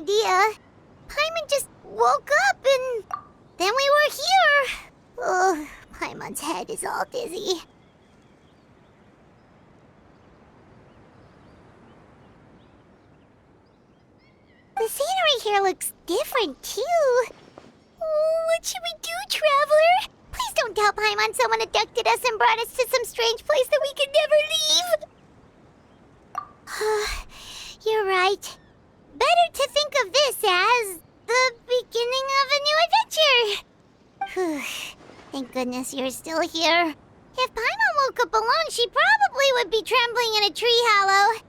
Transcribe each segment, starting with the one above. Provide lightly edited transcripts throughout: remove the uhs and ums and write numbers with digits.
idea. Paimon just woke up and then we were here. Oh, Paimon's head is all dizzy. The scenery here looks different, too. Oh, what should we do, Traveler? Please don't tell Paimon someone abducted us and brought us to some strange place that we could never leave. You're right. Better to think of this as the beginning of a new adventure. Thank goodness you're still here. If Paimon woke up alone, she probably would be trembling in a tree hollow.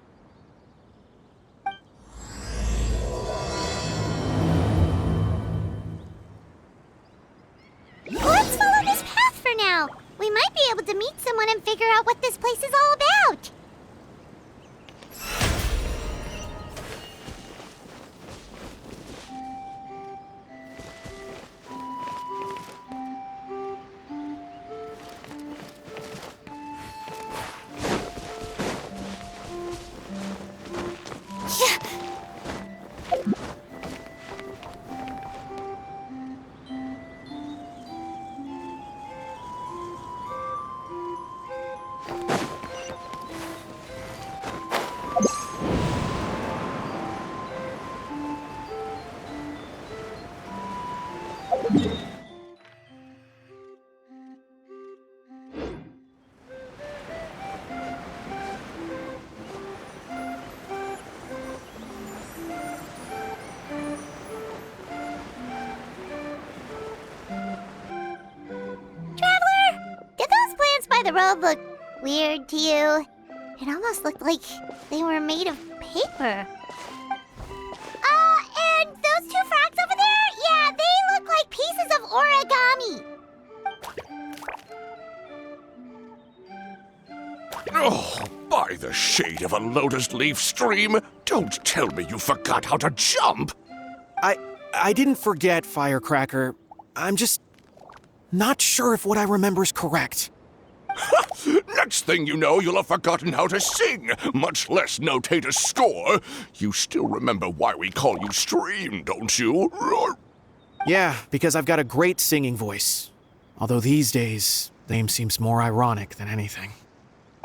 Let's follow this path for now. We might be able to meet someone and figure out what this place is all about. The road looked weird to you. It almost looked like they were made of paper. And those two frogs over there? Yeah, they look like pieces of origami. Oh, by the shade of a lotus leaf stream, don't tell me you forgot how to jump. I didn't forget, Firecracker. I'm just not sure if what I remember is correct. Next thing you know, you'll have forgotten how to sing, much less notate a score. You still remember why we call you Stream, don't you? Yeah, because I've got a great singing voice. Although these days, the name seems more ironic than anything.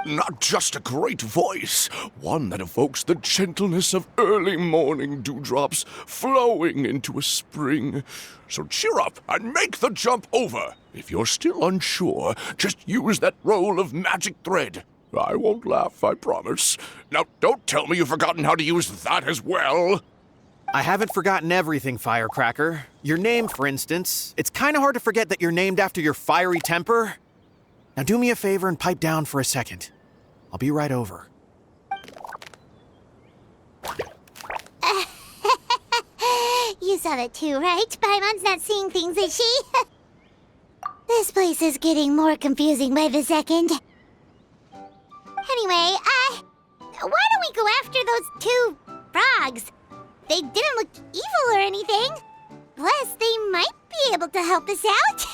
Not just a great voice, one that evokes the gentleness of early morning dewdrops flowing into a spring. So cheer up and make the jump over. If you're still unsure, just use that roll of magic thread. I won't laugh, I promise. Now, don't tell me you've forgotten how to use that as well. I haven't forgotten everything, Firecracker. Your name, for instance. It's kind of hard to forget that you're named after your fiery temper. Now do me a favor and pipe down for a second. I'll be right over. You saw that too, right? Paimon's not seeing things, is she? This place is getting more confusing by the second. Anyway, why don't we go after those two frogs? They didn't look evil or anything. Plus, they might be able to help us out.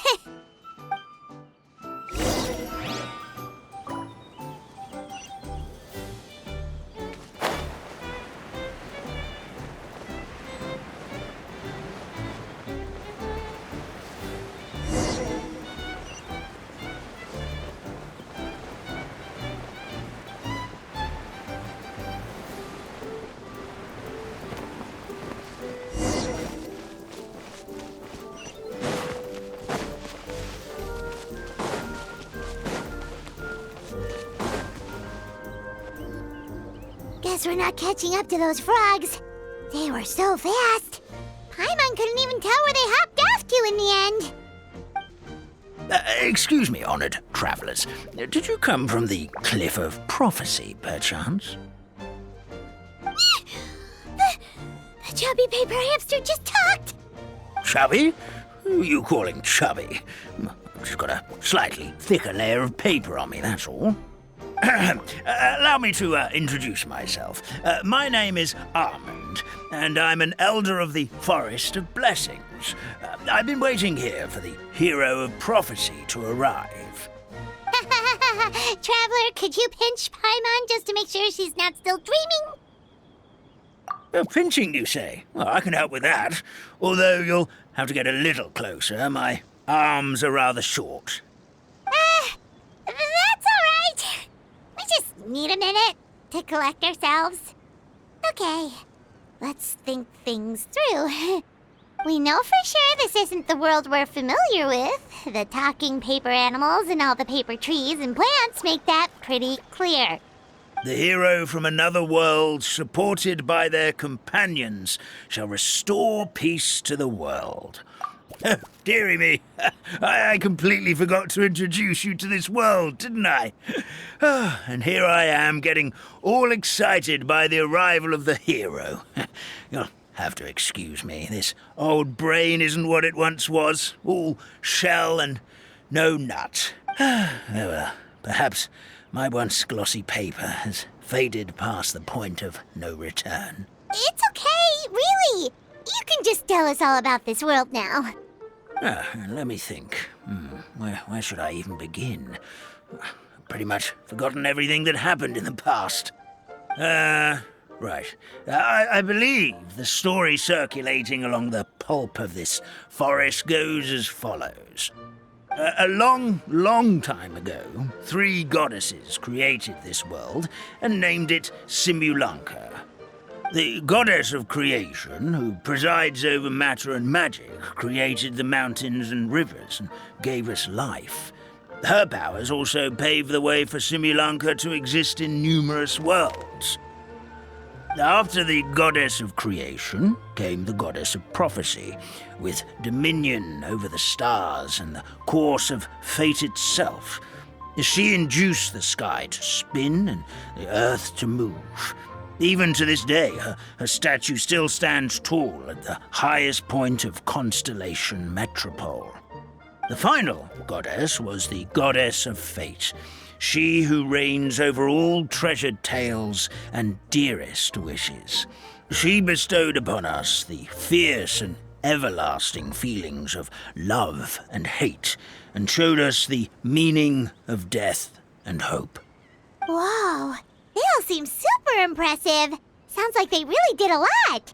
Guess we're not catching up to those frogs. They were so fast. Paimon couldn't even tell where they hopped off to in the end. Excuse me, honored travelers. Did you come from the Cliff of Prophecy, perchance? The chubby paper hamster just talked. Chubby? Who are you calling chubby? I've just got a slightly thicker layer of paper on me, that's all. Allow me to introduce myself. My name is Armand, and I'm an elder of the Forest of Blessings. I've been waiting here for the hero of prophecy to arrive. Traveler, could you pinch Paimon just to make sure she's not still dreaming? Pinching, you say? Well, I can help with that. Although you'll have to get a little closer. My arms are rather short. That's alright. We just need a minute to collect ourselves. Okay, let's think things through. We know for sure this isn't the world we're familiar with. The talking paper animals and all the paper trees and plants make that pretty clear. The hero from another world, supported by their companions, shall restore peace to the world. Dearie me, I completely forgot to introduce you to this world, didn't I? And here I am, getting all excited by the arrival of the hero. You'll have to excuse me. This old brain isn't what it once was, all shell and no nut. Oh well, perhaps my once glossy paper has faded past the point of no return. It's okay, really. You can just tell us all about this world now. Let me think. Where should I even begin? Pretty much forgotten everything that happened in the past. Right. I believe the story circulating along the pulp of this forest goes as follows. A long, long time ago, 3 goddesses created this world and named it Simulanka. The goddess of creation, who presides over matter and magic, created the mountains and rivers and gave us life. Her powers also paved the way for Simulanka to exist in numerous worlds. After the goddess of creation came the goddess of prophecy, with dominion over the stars and the course of fate itself. She induced the sky to spin and the earth to move. Even to this day, her statue still stands tall at the highest point of constellation Metropole. The final goddess was the goddess of fate, she who reigns over all treasured tales and dearest wishes. She bestowed upon us the fierce and everlasting feelings of love and hate, and showed us the meaning of death and hope. Whoa, they all seem super impressive. Sounds like they really did a lot.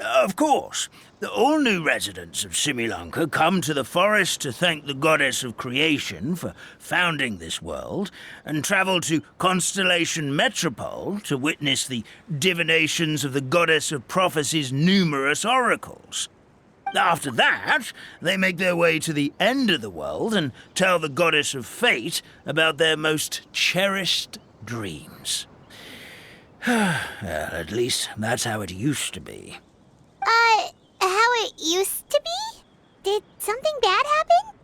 Of course. All new residents of Simulanka come to the forest to thank the goddess of creation for founding this world, and travel to Constellation Metropole to witness the divinations of the goddess of prophecy's numerous oracles. After that, they make their way to the end of the world and tell the goddess of fate about their most cherished dreams. Well, at least that's how it used to be. How it used to be? Did something bad happen?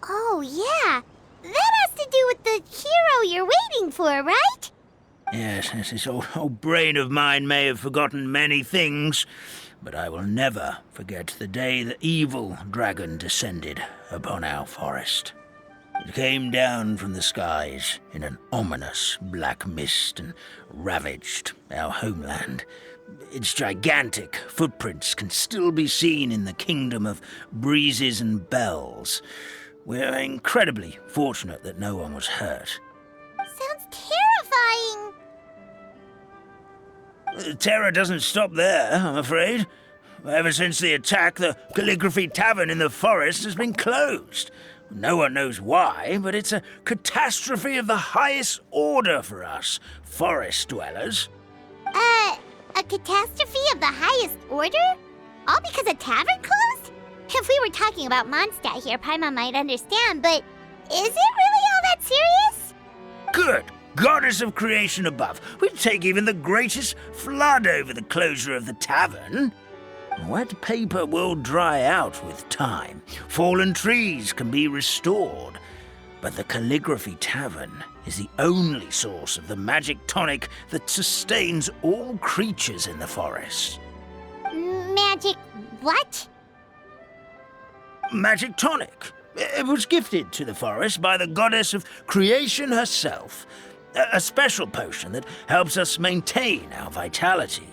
Oh, yeah. That has to do with the hero you're waiting for, right? Yes, this old brain of mine may have forgotten many things, but I will never forget the day the evil dragon descended upon our forest. It came down from the skies in an ominous black mist and ravaged our homeland. Its gigantic footprints can still be seen in the kingdom of breezes and bells. We're incredibly fortunate that no one was hurt. Sounds terrifying. The terror doesn't stop there, I'm afraid. Ever since the attack, the Calligraphy Tavern in the forest has been closed. No one knows why, but it's a catastrophe of the highest order for us, forest dwellers. A catastrophe of the highest order? All because a tavern closed? If we were talking about Mondstadt here, Paimon might understand, but is it really all that serious? Good goddess of creation above. We'd take even the greatest flood over the closure of the tavern. Wet paper will dry out with time. Fallen trees can be restored. But the Calligraphy Tavern is the only source of the magic tonic that sustains all creatures in the forest. Magic what? Magic tonic. It was gifted to the forest by the goddess of creation herself. A special potion that helps us maintain our vitality.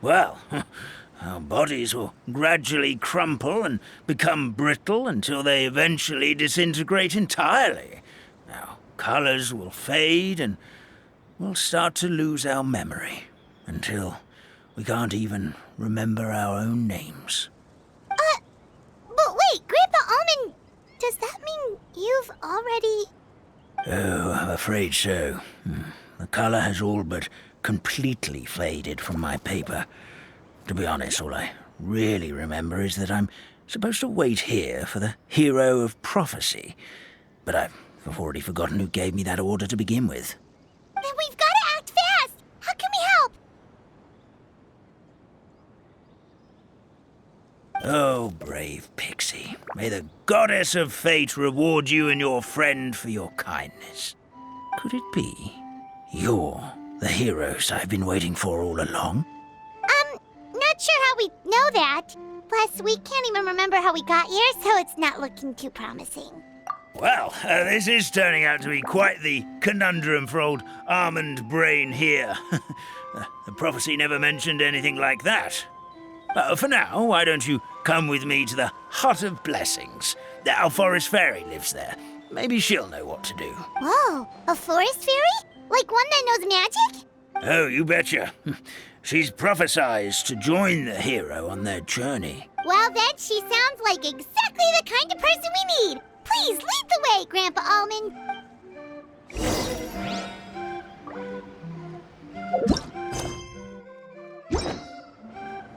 Well, our bodies will gradually crumple and become brittle until they eventually disintegrate entirely. Our colors will fade and we'll start to lose our memory until we can't even remember our own names. But wait, Grandpa Almond, does that mean you've already... Oh, I'm afraid so. The color has all but completely faded from my paper. To be honest, all I really remember is that I'm supposed to wait here for the hero of prophecy. But I've already forgotten who gave me that order to begin with. Then we've got to act fast! How can we help? Oh, brave Pixie. May the goddess of fate reward you and your friend for your kindness. Could it be you're the heroes I've been waiting for all along? Not sure how we know that. Plus, we can't even remember how we got here, so it's not looking too promising. Well, this is turning out to be quite the conundrum for old Almond Brain here. The prophecy never mentioned anything like that. For now, why don't you come with me to the Hut of Blessings? Our forest fairy lives there. Maybe she'll know what to do. Whoa, a forest fairy? Like one that knows magic? Oh, you betcha. She's prophesized to join the hero on their journey. Well, then she sounds like exactly the kind of person we need. Please lead the way, Grandpa Almond.